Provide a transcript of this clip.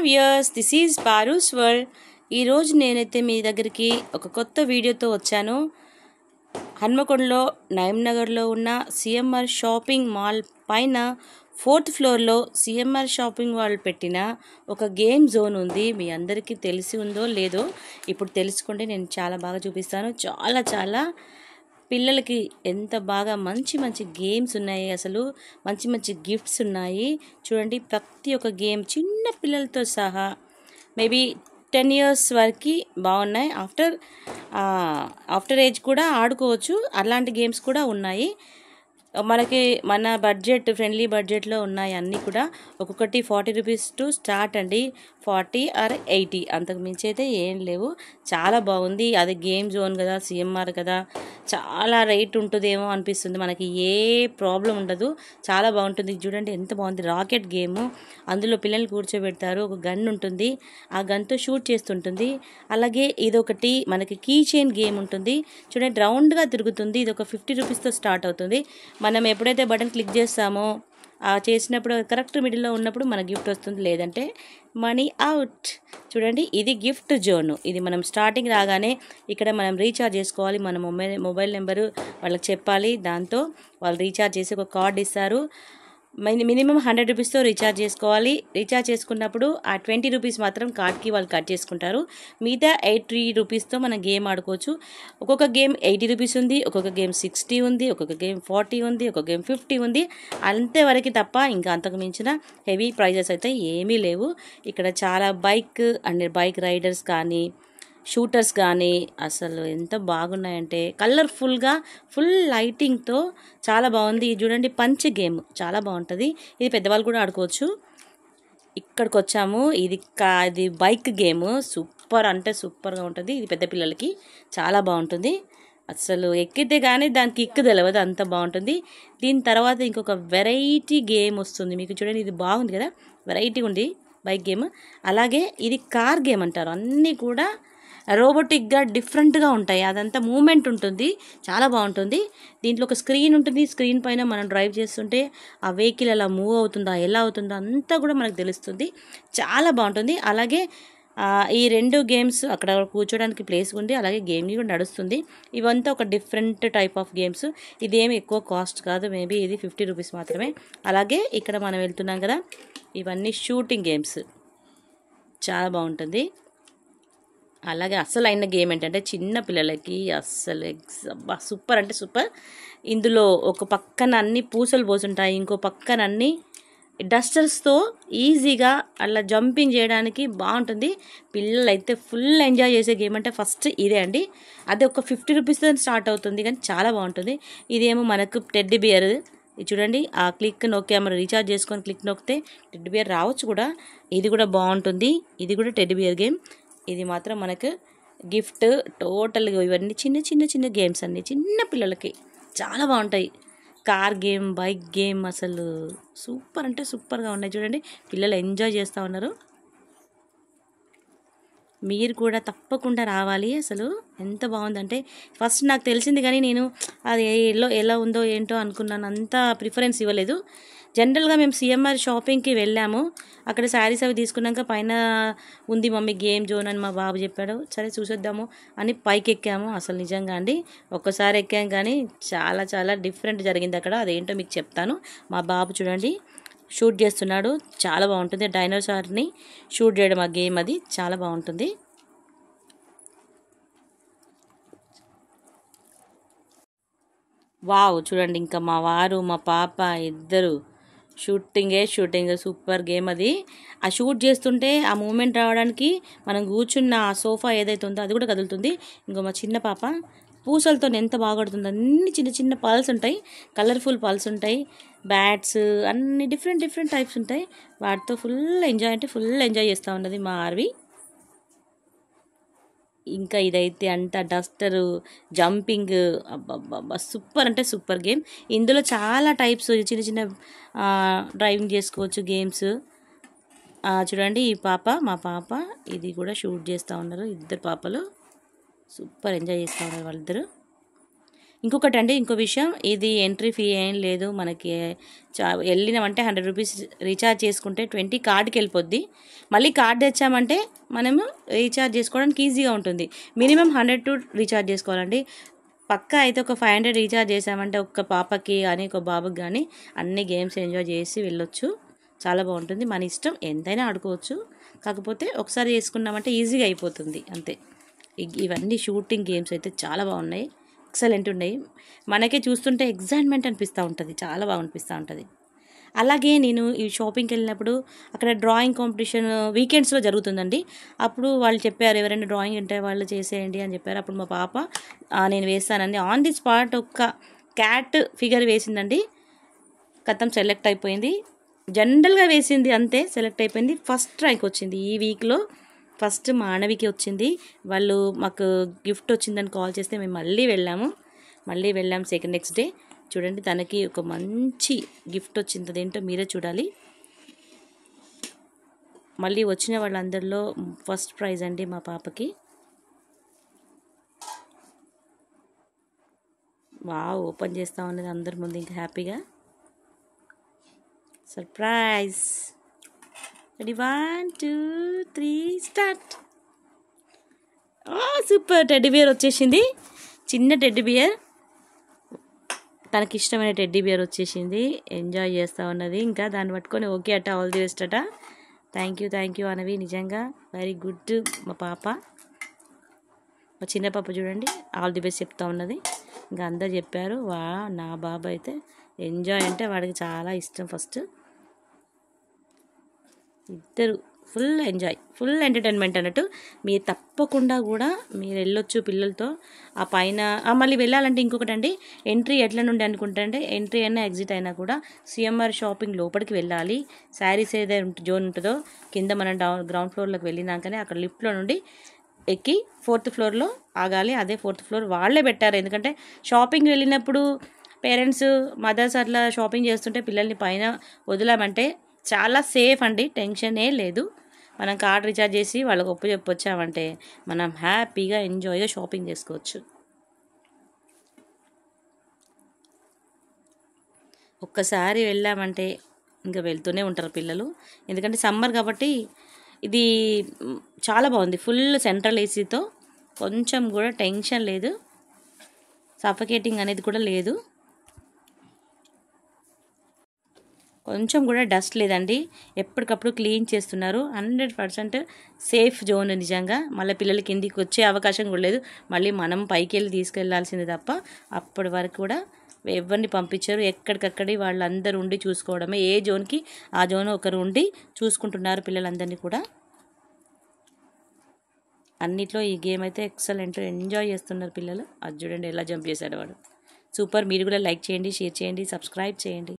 Viewers, this is Paru's world. ఈరోజు నేనైతే మీ దగ్గరికి ఒక కొత్త వీడియోతో వచ్చాను. హన్మకొండలో నగర్లో ఉన్న సిఎంఆర్ షాపింగ్ మాల్ పైన 4th ఫ్లోర్లో సిఎంఆర్ షాపింగ్ మాల్ పెట్టిన ఒక గేమ్ జోన్ ఉంది. మీ అందరికీ తెలిసి ఉందో లేదో ఇప్పుడు తెలుసుకోండి. నేను చాలా బాగా చూపిస్తాను. చాలా పిల్లలకి ఎంత బాగా మంచి గేమ్స్ ఉన్నాయి, అసలు మంచి గిఫ్ట్స్ ఉన్నాయి. చూడండి, ప్రతి ఒక్క గేమ్ చిన్న పిల్లలతో సహా మేబీ 10 years వరకు బాగున్నాయి. ఆఫ్టర్ ఏజ్ కూడా ఆడుకోవచ్చు. అలాంటి గేమ్స్ కూడా ఉన్నాయి. మనకి మన ఫ్రెండ్లీ బడ్జెట్లో ఉన్నాయి అన్నీ కూడా. ఒక్కొక్కటి 40 రూపీస్ టు స్టార్ట్ అండి. 40 or 80, అంతకు మించి అయితే ఏం లేవు. చాలా బాగుంది. అది గేమ్ జోన్ కదా, సిఎంఆర్ కదా, చాలా రేట్ ఉంటుందేమో అనిపిస్తుంది. మనకి ఏ ప్రాబ్లం ఉండదు, చాలా బాగుంటుంది. చూడండి ఎంత బాగుంది. రాకెట్ గేము, అందులో పిల్లల్ని కూర్చోబెడతారు. ఒక గన్ ఉంటుంది, ఆ గన్తో షూట్ చేస్తుంటుంది. అలాగే ఇదొకటి మనకి కీ చైన్ గేమ్ ఉంటుంది. చూడండి, రౌండ్గా తిరుగుతుంది. ఇది ఒక 50 రూపీస్తో స్టార్ట్ అవుతుంది. మనం ఎప్పుడైతే బటన్ క్లిక్ చేస్తామో చేసినప్పుడు కరెక్ట్ మిడిల్లో ఉన్నప్పుడు మన గిఫ్ట్ వస్తుంది, లేదంటే మనీ అవుట్. చూడండి, ఇది గిఫ్ట్ జోన్. ఇది మనం స్టార్టింగ్ రాగానే ఇక్కడ మనం రీఛార్జ్ చేసుకోవాలి. మన మొబైల్ నెంబరు వాళ్ళకి చెప్పాలి. దాంతో వాళ్ళు రీఛార్జ్ చేసి ఒక కార్డ్ ఇస్తారు. మినిమం 100 రూపీస్తో రీఛార్జ్ చేసుకోవాలి. రీఛార్జ్ చేసుకున్నప్పుడు ఆ 20 రూపీస్ మాత్రం కార్డ్కి వాళ్ళు కట్ చేసుకుంటారు. మిగతా 80 రూపీస్తో మనం గేమ్ ఆడుకోవచ్చు. ఒక్కొక్క గేమ్ 80 రూపీస్ ఉంది, ఒక్కొక్క గేమ్ 60 ఉంది, ఒక్కొక్క గేమ్ 40 ఉంది, ఒక్కొక్క గేమ్ 50 ఉంది. అంతేవరకు తప్ప ఇంకా అంతకు మించిన హెవీ ప్రైజెస్ అయితే ఏమీ లేవు. ఇక్కడ చాలా బైక్ రైడర్స్ కానీ షూటర్స్ కానీ అసలు ఎంత బాగున్నాయంటే కలర్ఫుల్గా, ఫుల్ లైటింగ్తో చాలా బాగుంది. చూడండి, పంచ్ గేమ్ చాలా బాగుంటుంది. ఇది పెద్దవాళ్ళు కూడా ఆడుకోవచ్చు. ఇక్కడికి వచ్చాము. ఇది బైక్ గేమ్. సూపర్గా ఉంటుంది. ఇది పెద్ద పిల్లలకి చాలా బాగుంటుంది. అసలు ఎక్కితే కానీ దానికి కిక్ తెలియదు, అంత బాగుంటుంది. దీని తర్వాత ఇంకొక వెరైటీ గేమ్ వస్తుంది. మీకు చూడండి, ఇది బాగుంది కదా, వెరైటీగా ఉంది బైక్ గేమ్. అలాగే ఇది కార్ గేమ్ అంటారు. అన్నీ కూడా రోబోటిక్గా డిఫరెంట్గా ఉంటాయి. అదంతా మూమెంట్ ఉంటుంది, చాలా బాగుంటుంది. దీంట్లో ఒక స్క్రీన్ ఉంటుంది. స్క్రీన్ పైన మనం డ్రైవ్ చేస్తుంటే ఆ వెహికల్ ఎలా మూవ్ అవుతుందో, ఎలా అవుతుందో అంతా కూడా మనకు తెలుస్తుంది. చాలా బాగుంటుంది. అలాగే ఈ 2 గేమ్స్ అక్కడ కూర్చోడానికి ప్లేస్ ఉంది. అలాగే గేమ్ కూడా నడుస్తుంది. ఇవంతా ఒక డిఫరెంట్ టైప్ ఆఫ్ గేమ్స్. ఇదేమి ఎక్కువ కాస్ట్ కాదు, మేబీ ఇది 50 రూపీస్ మాత్రమే. అలాగే ఇక్కడ మనం వెళ్తున్నాం కదా, ఇవన్నీ షూటింగ్ గేమ్స్, చాలా బాగుంటుంది. అలాగే అసలైన గేమ్ ఏంటంటే చిన్న పిల్లలకి అస్సలు సూపర్ అంటే సూపర్. ఇందులో ఒక పక్కన అన్ని పూసలు పోసుంటాయి, ఇంకో పక్కన అన్ని డస్టర్స్తో ఈజీగా అలా జంపింగ్ చేయడానికి బాగుంటుంది. పిల్లలు అయితే ఫుల్ ఎంజాయ్ చేసే గేమ్ అంటే ఫస్ట్ ఇదే అండి. అది ఒక 50 రూపీస్తో స్టార్ట్ అవుతుంది, కానీ చాలా బాగుంటుంది. ఇదేమో మనకు టెడ్డీ బియర్. ఇది చూడండి, ఆ క్లిక్ నొక్కి మనం రీఛార్జ్ చేసుకొని క్లిక్ నొక్కితే టెడ్డీ బియర్ రావచ్చు కూడా. ఇది కూడా బాగుంటుంది. ఇది కూడా టెడ్డీ బియర్ గేమ్. ఇది మాత్రం మనకు గిఫ్ట్. టోటల్గా ఇవన్నీ చిన్న గేమ్స్ అన్నీ చిన్న పిల్లలకి చాలా బాగుంటాయి. కార్ గేమ్, బైక్ గేమ్ అసలు సూపర్ అంటే సూపర్గా ఉన్నాయి. చూడండి, పిల్లలు ఎంజాయ్ చేస్తూ ఉన్నారు. మీరు కూడా తప్పకుండా రావాలి. అసలు ఎంత బాగుందంటే ఫస్ట్ నాకు తెలిసింది, కానీ నేను అది ఎలా ఉందో ఏంటో అనుకున్నాను. అంత ప్రిఫరెన్స్ ఇవ్వలేదు. జనరల్గా మేము సిఎంఆర్ షాపింగ్కి వెళ్ళాము. అక్కడ శారీస్ అవి తీసుకున్నాక పైన ఉంది మమ్మీ గేమ్ జోన్ అని మా బాబు చెప్పాడు. సరే చూసేద్దాము అని పైకి ఎక్కాము. అసలు నిజంగా అండి, ఒక్కసారి ఎక్కాం కానీ చాలా డిఫరెంట్ జరిగింది అక్కడ. అదేంటో మీకు చెప్తాను. మా బాబు చూడండి షూట్ చేస్తున్నాడు, చాలా బాగుంటుంది. డైనోసార్ని షూట్ చేయడం ఆ గేమ్, అది చాలా బాగుంటుంది. వావ్, చూడండి, ఇంకా మా వారు మా పాప ఇద్దరు షూటింగ్ సూపర్ గేమ్ అది. ఆ షూట్ చేస్తుంటే ఆ మూమెంట్ రావడానికి మనం కూర్చున్న ఆ సోఫా ఏదైతే ఉందో అది కూడా కదులుతుంది. ఇంకో మా చిన్న పాప పూసలతో ఎంత బాగుడుతుంది. అన్ని చిన్న పల్స్ ఉంటాయి, కలర్ఫుల్ పల్స్ ఉంటాయి, బ్యాట్స్ అన్ని డిఫరెంట్ టైప్స్ ఉంటాయి. వాటితో ఫుల్ ఎంజాయ్ చేస్తూ ఉన్నది మా ఆర్వి. ఇంకా ఇదైతే అంత డస్టరు, జంపింగ్, అబ్బబ్బబ్బా సూపర్ అంటే సూపర్ గేమ్. ఇందులో చాలా టైప్స్ చిన్న డ్రైవింగ్ చేసుకోవచ్చు గేమ్స్. చూడండి, మా పాప ఇది కూడా షూట్ చేస్తూ ఉన్నారు. ఇద్దరు పాపలు సూపర్ ఎంజాయ్ చేస్తూ ఉన్నారు వాళ్ళిద్దరు. ఇంకొకటి అండి, ఇంకో విషయం, ఇది ఎంట్రీ ఫీ ఏం లేదు మనకి. వెళ్ళినామంటే 100 రూపీస్ రీఛార్జ్ చేసుకుంటే 20 కార్డుకి వెళ్ళిపోద్ది. మళ్ళీ కార్డు తెచ్చామంటే మనము రీఛార్జ్ చేసుకోవడానికి ఈజీగా ఉంటుంది. మినిమం 100 రీఛార్జ్ చేసుకోవాలండి. పక్కా అయితే ఒక 500 రీఛార్జ్ చేసామంటే ఒక్క పాపకి కానీ ఒక బాబుకి కానీ అన్ని గేమ్స్ ఎంజాయ్ చేసి వెళ్ళొచ్చు. చాలా బాగుంటుంది. మన ఇష్టం, ఎంతైనా ఆడుకోవచ్చు. కాకపోతే ఒకసారి చేసుకున్నామంటే ఈజీగా అయిపోతుంది అంతే. ఇవన్నీ షూటింగ్ గేమ్స్ అయితే చాలా బాగున్నాయి, ఎక్సలెంట్ ఉన్నాయి. మనకే చూస్తుంటే ఎగ్జైట్మెంట్ అనిపిస్తూ ఉంటుంది, చాలా బాగా అనిపిస్తూ ఉంటుంది. అలాగే నేను ఈ షాపింగ్కి వెళ్ళినప్పుడు అక్కడ డ్రాయింగ్ కాంపిటీషన్ వీకెండ్స్లో జరుగుతుందండి. అప్పుడు వాళ్ళు చెప్పారు, ఎవరైనా డ్రాయింగ్ ఉంటే వాళ్ళు చేసేయండి అని చెప్పారు. అప్పుడు మా పాప నేను వేస్తానండి. ఆన్ ది స్పాట్ ఒక క్యాట్ ఫిగర్ వేసిందండి. కథం సెలెక్ట్ అయిపోయింది. జనరల్గా వేసింది అంతే, సెలెక్ట్ అయిపోయింది. ఫస్ట్ ర్యాంక్ వచ్చింది. ఈ వీక్లో ఫస్ట్ మానవికి వచ్చింది. వాళ్ళు మాకు గిఫ్ట్ వచ్చిందని కాల్ చేస్తే మేము మళ్ళీ వెళ్ళాము. నెక్స్ట్ డే చూడండి, తనకి ఒక మంచి గిఫ్ట్ వచ్చింది. అదేంటో మీరే చూడాలి. మళ్ళీ వచ్చిన వాళ్ళందరిలో ఫస్ట్ ప్రైజ్ అండి మా పాపకి. ఓపెన్ చేస్తా ఉన్నది అందరి ముందు ఇంకా హ్యాపీగా. Surprise. Ready, 1 2 3 start. Super, teddy bear వచ్చేసింది. చిన్న టెడ్డీ బియర్, తనకి ఇష్టమైన టెడ్డీ బియర్ వచ్చేసింది. ఎంజాయ్ చేస్తూ ఉన్నది. ఇంకా దాన్ని పట్టుకొని ఓకే అట, ఆల్ ది బెస్ట్ అట. థ్యాంక్ యూ అనవి, నిజంగా వెరీ గుడ్ మా పాప. మా చిన్న పాప చూడండి ఆల్ ది బెస్ట్ చెప్తా ఉన్నది. ఇంకా అందరు చెప్పారు. నా బాబు అయితే ఎంజాయ్ అంటే వాడికి చాలా ఇష్టం. ఫస్ట్ ఇద్దరు ఫుల్ ఎంజాయ్, ఫుల్ ఎంటర్టైన్మెంట్ అన్నట్టు. మీరు తప్పకుండా కూడా మీరు వెళ్ళొచ్చు పిల్లలతో. ఆ పైన మళ్ళీ వెళ్ళాలంటే ఇంకొకటి అండి, ఎంట్రీ ఎట్లా నుండి అనుకుంటే ఎంట్రీ అయినా ఎగ్జిట్ అయినా కూడా సిఎంఆర్ షాపింగ్ లోపలికి వెళ్ళాలి. శారీస్ ఏదైతే జోన్ ఉంటుందో కింద మనం గ్రౌండ్ ఫ్లోర్లోకి వెళ్ళినాకనే అక్కడ లిఫ్ట్లో నుండి ఎక్కి 4th ఫ్లోర్లో ఆగాలి. అదే 4th ఫ్లోర్ వాళ్ళే పెట్టారు. ఎందుకంటే షాపింగ్ వెళ్ళినప్పుడు పేరెంట్స్ మదర్స్ అట్లా షాపింగ్ చేస్తుంటే పిల్లల్ని పైన వదిలామంటే చాలా సేఫ్ అండి, టెన్షనే లేదు. మనం కార్డ్ రీఛార్జ్ చేసి వాళ్ళకి ఒప్పు చెప్పొచ్చామంటే మనం హ్యాపీగా ఎంజాయ్గా షాపింగ్ చేసుకోవచ్చు. ఒక్కసారి వెళ్ళామంటే ఇంకా వెళ్తూనే ఉంటారు పిల్లలు. ఎందుకంటే సమ్మర్ కాబట్టి ఇది చాలా బాగుంది. ఫుల్ సెంట్రల్ ఏసీతో, కొంచెం కూడా టెన్షన్ లేదు, సఫకేటింగ్ అనేది కూడా లేదు, కొంచెం కూడా డస్ట్ లేదండి. ఎప్పటికప్పుడు క్లీన్ చేస్తున్నారు. 100% సేఫ్ జోన్ నిజంగా. మళ్ళీ పిల్లలు కిందికి వచ్చే అవకాశం కూడా లేదు. మళ్ళీ మనం పైకి వెళ్ళి తీసుకెళ్లాల్సింది తప్ప అప్పటి వరకు కూడా ఎవరిని పంపించారు. ఎక్కడికక్కడి వాళ్ళందరూ ఉండి చూసుకోవడమే. ఏ జోన్కి ఆ జోన్ ఒకరు ఉండి చూసుకుంటున్నారు పిల్లలందరినీ కూడా. అన్నిట్లో ఈ గేమ్ అయితే ఎక్సలెంట్, ఎంజాయ్ చేస్తున్నారు పిల్లలు. అది చూడండి ఎలా జంప్ చేశాడు వాడు. సూపర్. మీరు కూడా లైక్ చేయండి, షేర్ చేయండి, సబ్స్క్రైబ్ చేయండి.